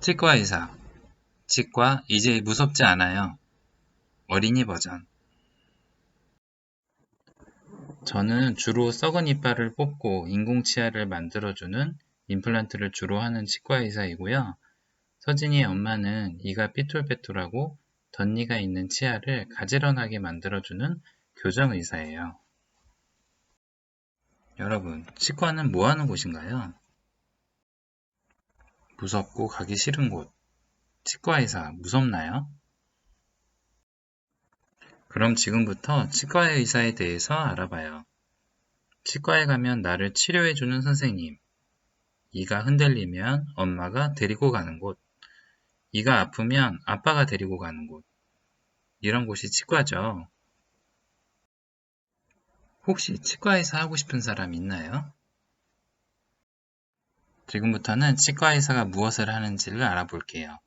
치과의사. 치과 이제 무섭지 않아요. 어린이 버전. 저는 주로 썩은 이빨을 뽑고 인공치아를 만들어주는 임플란트를 주로 하는 치과의사이고요. 서진이의 엄마는 이가 삐뚤빼뚤하고 덧니가 있는 치아를 가지런하게 만들어주는 교정의사예요. 여러분, 치과는 뭐 하는 곳인가요? 무섭고 가기 싫은 곳. 치과의사 무섭나요? 그럼 지금부터 치과의 의사에 대해서 알아봐요. 치과에 가면 나를 치료해주는 선생님, 이가 흔들리면 엄마가 데리고 가는 곳, 이가 아프면 아빠가 데리고 가는 곳, 이런 곳이 치과죠. 혹시 치과의사 하고 싶은 사람 있나요? 지금부터는 치과의사가 무엇을 하는지를 알아볼게요.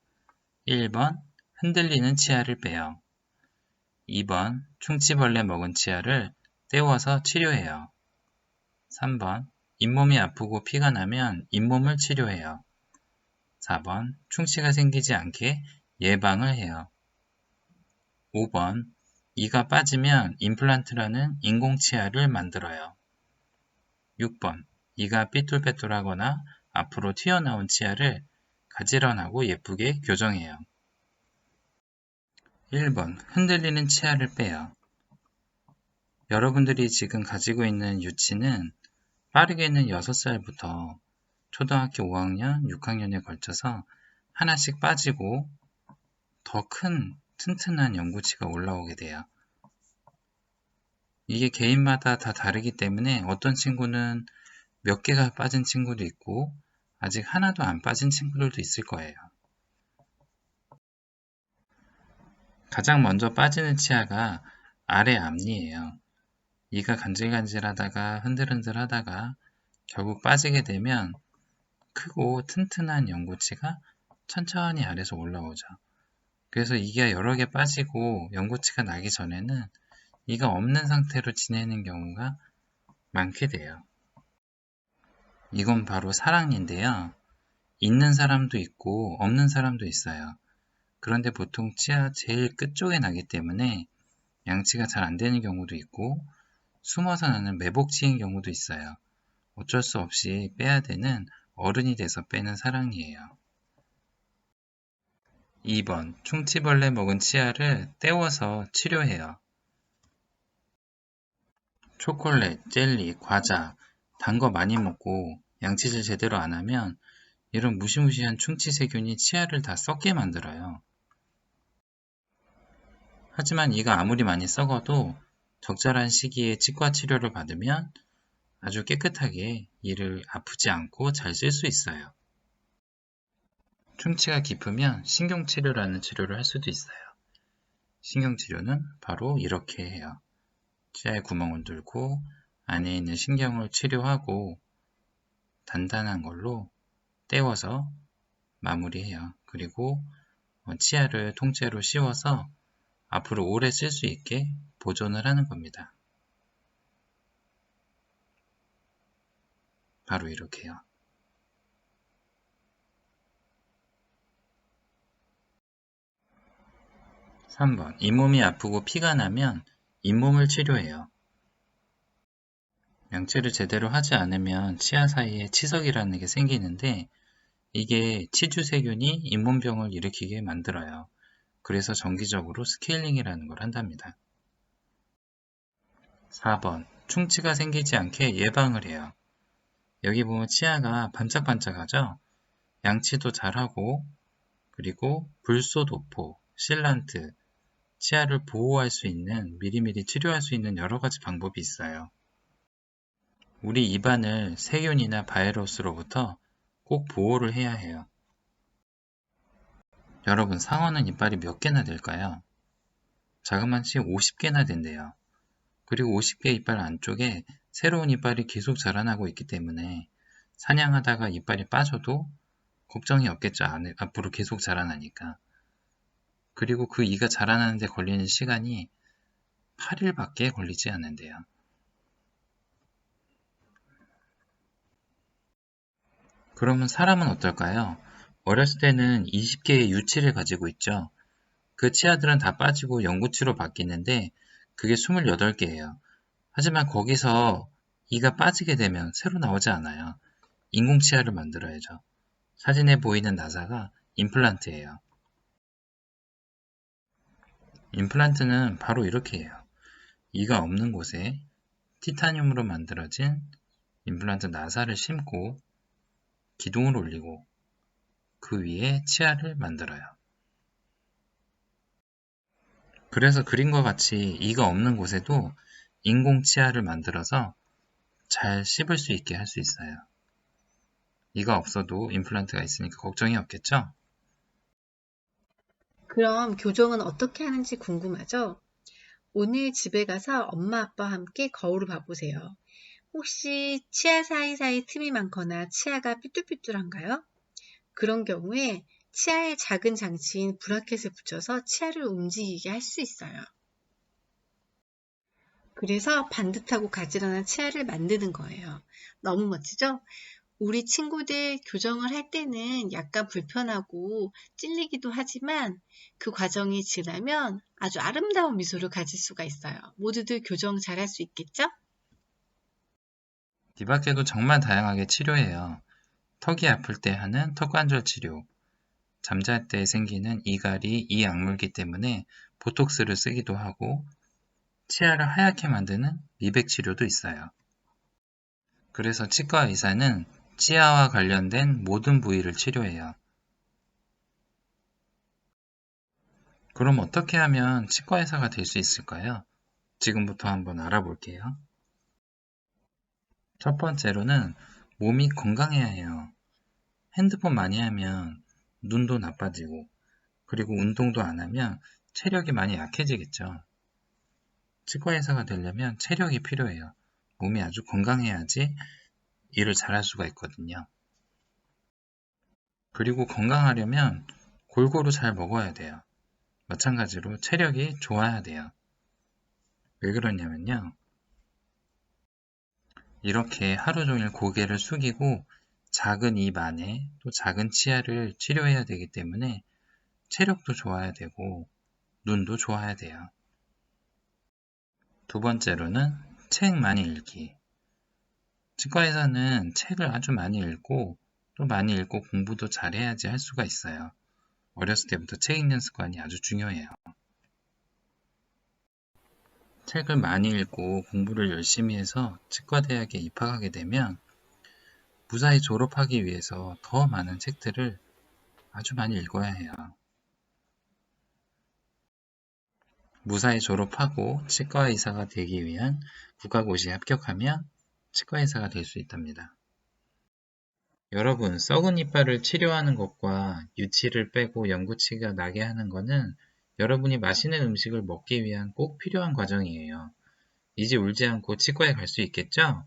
1번, 흔들리는 치아를 빼요. 2번, 충치벌레 먹은 치아를 떼워서 치료해요. 3번, 잇몸이 아프고 피가 나면 잇몸을 치료해요. 4번, 충치가 생기지 않게 예방을 해요. 5번, 이가 빠지면 임플란트라는 인공치아를 만들어요. 6번, 이가 삐뚤빼뚤하거나 앞으로 튀어나온 치아를 가지런하고 예쁘게 교정해요. 1번, 흔들리는 치아를 빼요. 여러분들이 지금 가지고 있는 유치는 빠르게는 6살부터 초등학교 5학년, 6학년에 걸쳐서 하나씩 빠지고 더 큰 튼튼한 연구치가 올라오게 돼요. 이게 개인마다 다 다르기 때문에 어떤 친구는 몇 개가 빠진 친구도 있고 아직 하나도 안 빠진 친구들도 있을 거예요. 가장 먼저 빠지는 치아가 아래 앞니예요. 이가 간질간질하다가 흔들흔들하다가 결국 빠지게 되면 크고 튼튼한 연구치가 천천히 아래서 올라오죠. 그래서 이가 여러 개 빠지고 연구치가 나기 전에는 이가 없는 상태로 지내는 경우가 많게 돼요. 이건 바로 사랑니인데요. 있는 사람도 있고 없는 사람도 있어요. 그런데 보통 치아 제일 끝쪽에 나기 때문에 양치가 잘 안 되는 경우도 있고 숨어서 나는 매복치인 경우도 있어요. 어쩔 수 없이 빼야 되는 어른이 돼서 빼는 사랑니예요. 2번, 충치벌레 먹은 치아를 떼워서 치료해요. 초콜릿, 젤리, 과자, 단 거 많이 먹고 양치질 제대로 안 하면 이런 무시무시한 충치 세균이 치아를 다 썩게 만들어요. 하지만 이가 아무리 많이 썩어도 적절한 시기에 치과 치료를 받으면 아주 깨끗하게 이를 아프지 않고 잘 쓸 수 있어요. 충치가 깊으면 신경치료라는 치료를 할 수도 있어요. 신경치료는 바로 이렇게 해요. 치아에 구멍을 뚫고 안에 있는 신경을 치료하고 단단한 걸로 떼워서 마무리해요. 그리고 치아를 통째로 씌워서 앞으로 오래 쓸 수 있게 보존을 하는 겁니다. 바로 이렇게요. (3번) 잇몸이 아프고 피가 나면 잇몸을 치료해요. 양치를 제대로 하지 않으면 치아 사이에 치석이라는 게 생기는데 이게 치주세균이 잇몸병을 일으키게 만들어요. 그래서 정기적으로 스케일링이라는 걸 한답니다. 4번 충치가 생기지 않게 예방을 해요. 여기 보면 치아가 반짝반짝하죠? 양치도 잘하고 그리고 불소도포, 실란트, 치아를 보호할 수 있는 미리미리 치료할 수 있는 여러 가지 방법이 있어요. 우리 입안을 세균이나 바이러스로부터 꼭 보호를 해야 해요. 여러분, 상어는 이빨이 몇 개나 될까요? 자그마치 50개나 된대요. 그리고 50개 이빨 안쪽에 새로운 이빨이 계속 자라나고 있기 때문에 사냥하다가 이빨이 빠져도 걱정이 없겠죠. 앞으로 계속 자라나니까. 그리고 그 이가 자라나는데 걸리는 시간이 8일밖에 걸리지 않는데요. 그러면 사람은 어떨까요? 어렸을 때는 20개의 유치를 가지고 있죠. 그 치아들은 다 빠지고 영구치로 바뀌는데 그게 28개예요. 하지만 거기서 이가 빠지게 되면 새로 나오지 않아요. 인공치아를 만들어야죠. 사진에 보이는 나사가 임플란트예요. 임플란트는 바로 이렇게 해요. 이가 없는 곳에 티타늄으로 만들어진 임플란트 나사를 심고 기둥을 올리고 그 위에 치아를 만들어요. 그래서 그림과 같이 이가 없는 곳에도 인공 치아를 만들어서 잘 씹을 수 있게 할 수 있어요. 이가 없어도 임플란트가 있으니까 걱정이 없겠죠? 그럼 교정은 어떻게 하는지 궁금하죠? 오늘 집에 가서 엄마 아빠와 함께 거울을 봐보세요. 혹시 치아 사이사이 틈이 많거나 치아가 삐뚤삐뚤한가요? 그런 경우에 치아에 작은 장치인 브라켓을 붙여서 치아를 움직이게 할 수 있어요. 그래서 반듯하고 가지런한 치아를 만드는 거예요. 너무 멋지죠? 우리 친구들 교정을 할 때는 약간 불편하고 찔리기도 하지만 그 과정이 지나면 아주 아름다운 미소를 가질 수가 있어요. 모두들 교정 잘할 수 있겠죠? 뒤밖에도 정말 다양하게 치료해요. 턱이 아플 때 하는 턱관절 치료, 잠잘 때 생기는 이갈이 이 약물기 때문에 보톡스를 쓰기도 하고 치아를 하얗게 만드는 미백 치료도 있어요. 그래서 치과 의사는 치아와 관련된 모든 부위를 치료해요. 그럼 어떻게 하면 치과 의사가 될 수 있을까요? 지금부터 한번 알아볼게요. 첫 번째로는 몸이 건강해야 해요. 핸드폰 많이 하면 눈도 나빠지고 그리고 운동도 안 하면 체력이 많이 약해지겠죠. 치과 의사가 되려면 체력이 필요해요. 몸이 아주 건강해야지 일을 잘할 수가 있거든요. 그리고 건강하려면 골고루 잘 먹어야 돼요. 마찬가지로 체력이 좋아야 돼요. 왜 그러냐면요. 이렇게 하루 종일 고개를 숙이고 작은 입 안에 또 작은 치아를 치료해야 되기 때문에 체력도 좋아야 되고 눈도 좋아야 돼요. 두 번째로는 책 많이 읽기. 치과에서는 책을 아주 많이 읽고 또 많이 읽고 공부도 잘해야지 할 수가 있어요. 어렸을 때부터 책 읽는 습관이 아주 중요해요. 책을 많이 읽고 공부를 열심히 해서 치과대학에 입학하게 되면 무사히 졸업하기 위해서 더 많은 책들을 아주 많이 읽어야 해요. 무사히 졸업하고 치과의사가 되기 위한 국가고시에 합격하면 치과의사가 될 수 있답니다. 여러분, 썩은 이빨을 치료하는 것과 유치를 빼고 영구치가 나게 하는 것은 여러분이 맛있는 음식을 먹기 위한 꼭 필요한 과정이에요. 이제 울지 않고 치과에 갈 수 있겠죠?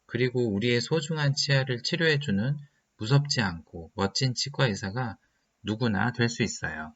그리고 우리의 소중한 치아를 치료해주는 무섭지 않고 멋진 치과 의사가 누구나 될 수 있어요.